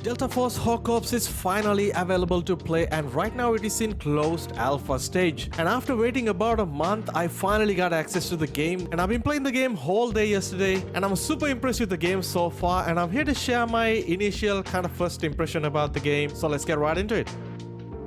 Delta Force Hawk Ops is finally available to play, and right now it is in closed alpha stage. And after waiting about a month, I finally got access to the game, and I've been playing the game whole day yesterday, and I'm super impressed with the game so far, and I'm here to share my initial kind of first impression about the game. So let's get right into it.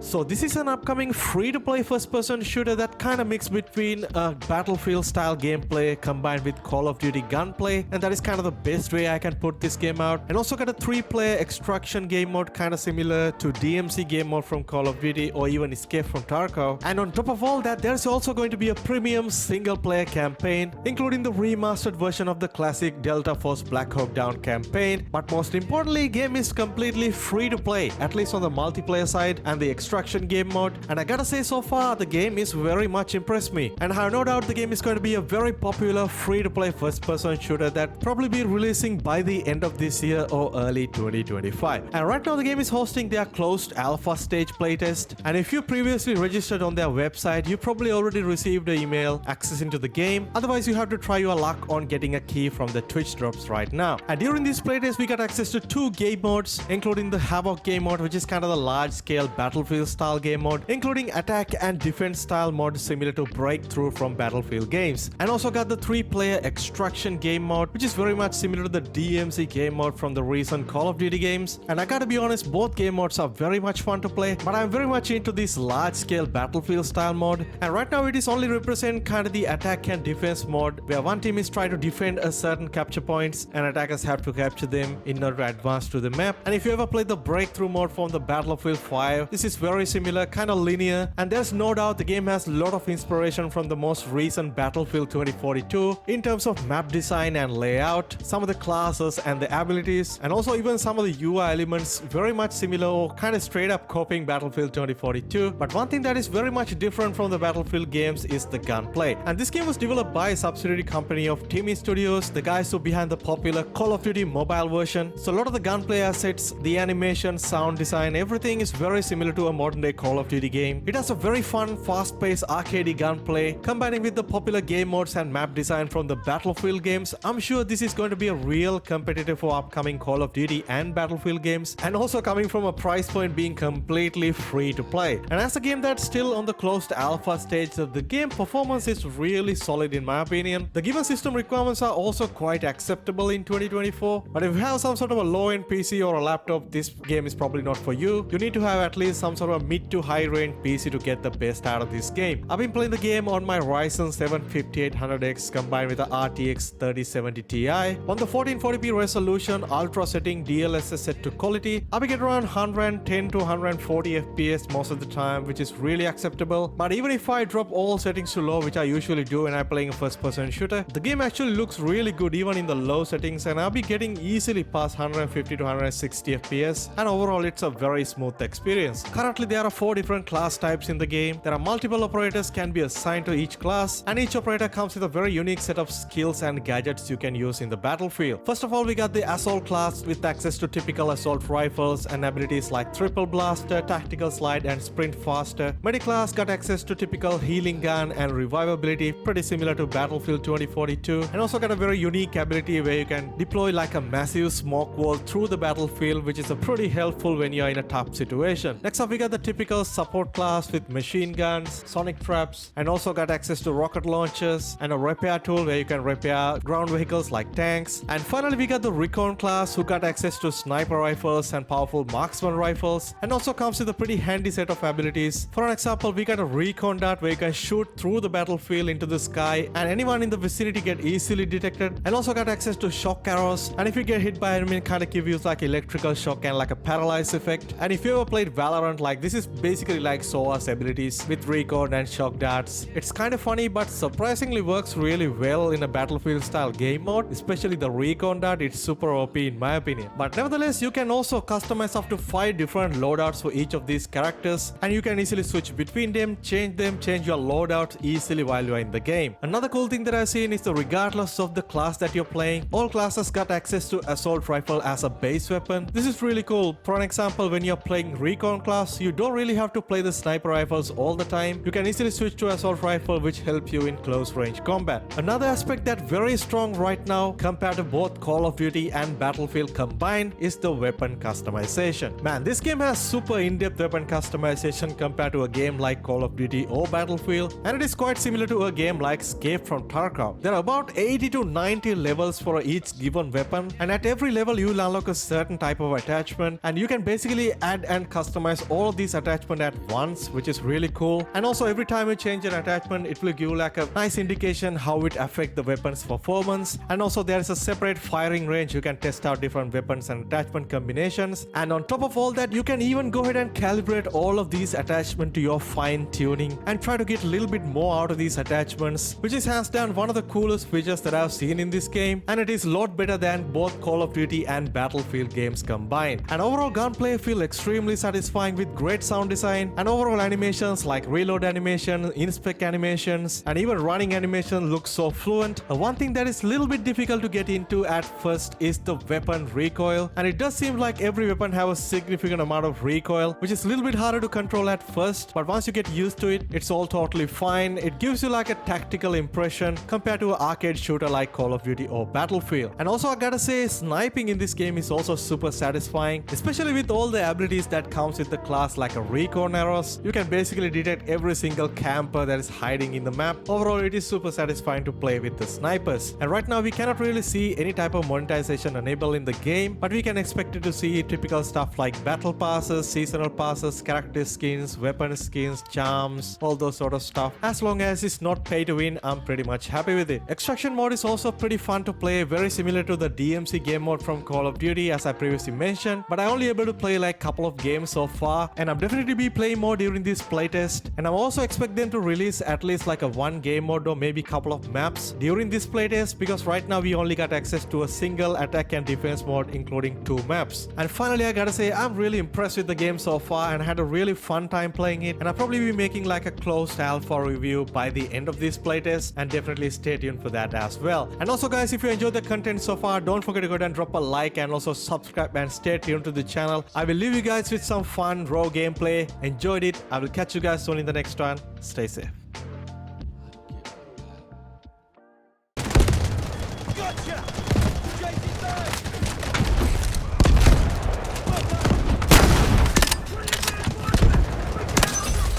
So this is an upcoming free-to-play first-person shooter that kind of mixes between a Battlefield-style gameplay combined with Call of Duty Gunplay, and that is kind of the best way I can put this game out. And also got a 3-player extraction game mode kind of similar to DMC game mode from Call of Duty or even Escape from Tarkov. And on top of all that, there's also going to be a premium single-player campaign, including the remastered version of the classic Delta Force Black Hawk Down campaign. But most importantly, game is completely free-to-play, at least on the multiplayer side and the extraction game mode, and I gotta say so far the game is very much impressed me, and I have no doubt the game is going to be a very popular free-to-play first-person shooter that probably be releasing by the end of this year or early 2025. And right now the game is hosting their closed alpha stage playtest, and if you previously registered on their website, you probably already received an email access into the game. Otherwise you have to try your luck on getting a key from the Twitch drops right now. And during this playtest we got access to 2 game modes, including the Havoc game mode, which is kind of the large-scale Battlefield style game mode, including attack and defense style mode similar to Breakthrough from Battlefield games, and also got the 3-player extraction game mode, which is very much similar to the DMC game mode from the recent Call of Duty games. And I gotta be honest, both game modes are very much fun to play, but I'm very much into this large scale Battlefield style mode. And right now it is only represent kind of the attack and defense mode, where one team is trying to defend a certain capture points and attackers have to capture them in order to advance to the map. And if you ever played the Breakthrough mode from the Battlefield 5, this is very similar, kind of linear, and there's no doubt the game has a lot of inspiration from the most recent Battlefield 2042 in terms of map design and layout, some of the classes and the abilities, and also even some of the UI elements very much similar or kind of straight up copying Battlefield 2042. But one thing that is very much different from the Battlefield games is the gunplay, and this game was developed by a subsidiary company of Timmy Studios, the guys who behind the popular Call of Duty mobile version. So a lot of the gunplay assets, the animation, sound design, everything is very similar to a modern day Call of Duty game. It has a very fun, fast-paced arcadey gunplay, combining with the popular game modes and map design from the Battlefield games. I'm sure this is going to be a real competitor for upcoming Call of Duty and Battlefield games, and also coming from a price point being completely free to play. And as a game that's still on the closed alpha stage, the game performance is really solid in my opinion. The given system requirements are also quite acceptable in 2024, but if you have some sort of a low-end PC or a laptop, this game is probably not for you. You need to have at least some sort of mid to high-range PC to get the best out of this game. I've been playing the game on my Ryzen 7 5800X combined with the RTX 3070 Ti on the 1440p resolution, ultra setting, DLSS set to quality. I get around 110 to 140 FPS most of the time, which is really acceptable. But even if I drop all settings to low, which I usually do when I'm playing a first-person shooter, the game actually looks really good even in the low settings, and I'll be getting easily past 150 to 160 FPS, and overall it's a very smooth experience. Currently there are 4 different class types in the game. There are multiple operators can be assigned to each class, and each operator comes with a very unique set of skills and gadgets you can use in the battlefield. First of all, we got the Assault class with access to typical assault rifles and abilities like Triple Blaster, Tactical Slide and Sprint Faster. Medic class got access to typical healing gun and revivability, pretty similar to Battlefield 2042, and also got a very unique ability where you can deploy like a massive smoke wall through the battlefield, which is a pretty helpful when you're in a tough situation. Next up, we got the typical support class with machine guns, sonic traps, and also got access to rocket launchers and a repair tool where you can repair ground vehicles like tanks. And finally we got the recon class, who got access to sniper rifles and powerful marksman rifles, and also comes with a pretty handy set of abilities. For an example, we got a recon dart where you can shoot through the battlefield into the sky and anyone in the vicinity get easily detected, and also got access to shock arrows, and if you get hit by enemy, kind of give you like electrical shock and like a paralyze effect. And if you ever played Valorant, like this is basically like Soa's abilities with recon and shock darts. It's kind of funny, but surprisingly works really well in a Battlefield style game mode, especially the recon dart. It's super OP in my opinion. But nevertheless, you can also customize up to 5 different loadouts for each of these characters, and you can easily switch between them, change your loadout easily while you're in the game. Another cool thing that I've seen is that regardless of the class that you're playing, all classes got access to assault rifle as a base weapon. This is really cool. For an example, when you're playing recon class, you don't really have to play the sniper rifles all the time. You can easily switch to assault rifle, which helps you in close range combat. Another aspect that very strong right now compared to both Call of Duty and Battlefield combined is the weapon customization. Man, this game has super in-depth weapon customization compared to a game like Call of Duty or Battlefield, and it is quite similar to a game like Escape from Tarkov. There are about 80 to 90 levels for each given weapon, and at every level you will unlock a certain type of attachment, and you can basically add and customize all of these attachments at once, which is really cool. And also every time you change an attachment, it will give you like a nice indication how it affects the weapon's performance. And also there is a separate firing range. You can test out different weapons and attachment combinations, and on top of all that, you can even go ahead and calibrate all of these attachments to your fine tuning and try to get a little bit more out of these attachments, which is hands down one of the coolest features that I've seen in this game, and it is a lot better than both Call of Duty and Battlefield games combined. And overall gunplay feels extremely satisfying with great sound design, and overall animations like reload animation, inspect animations, and even running animation look so fluent. One thing that is a little bit difficult to get into at first is the weapon recoil, and it does seem like every weapon have a significant amount of recoil, which is a little bit harder to control at first, but once you get used to it, it's all totally fine. It gives you like a tactical impression compared to an arcade shooter like Call of Duty or Battlefield. And also I gotta say, sniping in this game is also super satisfying, especially with all the abilities that comes with the class like a recon arrows. You can basically detect every single camper that is hiding in the map. Overall, it is super satisfying to play with the snipers. And right now we cannot really see any type of monetization enabled in the game, but we can expect to see typical stuff like battle passes, seasonal passes, character skins, weapon skins, charms, all those sort of stuff. As long as it's not pay to win, I'm pretty much happy with it. Extraction mode is also pretty fun to play, very similar to the DMC game mode from Call of Duty as I previously mentioned, but I only able to play like couple of games so far, and I'm definitely be playing more during this playtest. And I'm also expect them to release at least like a one game mode or maybe couple of maps during this playtest, because right now we only got access to a single attack and defense mode including 2 maps. And finally I gotta say, I'm really impressed with the game so far and had a really fun time playing it, and I'll probably be making like a closed alpha review by the end of this playtest, and definitely stay tuned for that as well. And also guys, if you enjoyed the content so far, don't forget to go ahead and drop a like and also subscribe and stay tuned to the channel. I will leave you guys with some fun raw gameplay. Enjoyed it. I will catch you guys soon in the next one. Stay safe.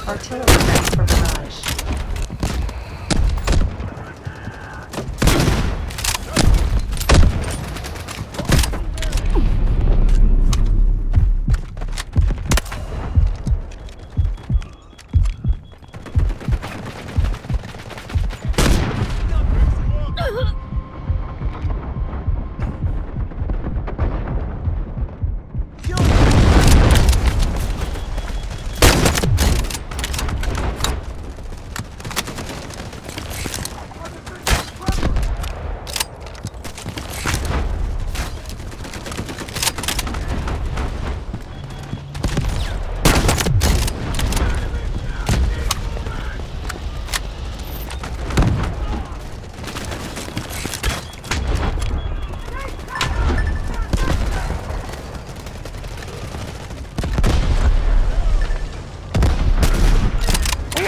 Artillery ready for barrage.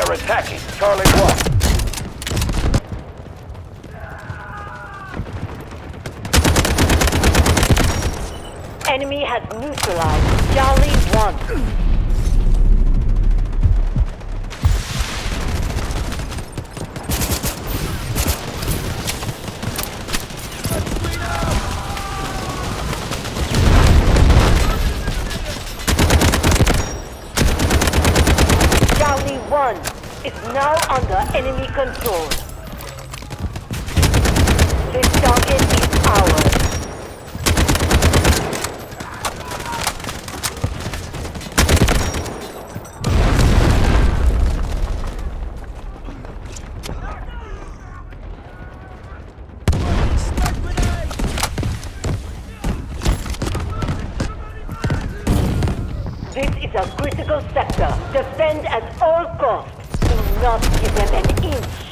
Attacking Charlie 1. Enemy has neutralized Charlie 1. Is now under enemy control. This target is ours. This is a critical sector. Defend at all costs. Do not give them an inch.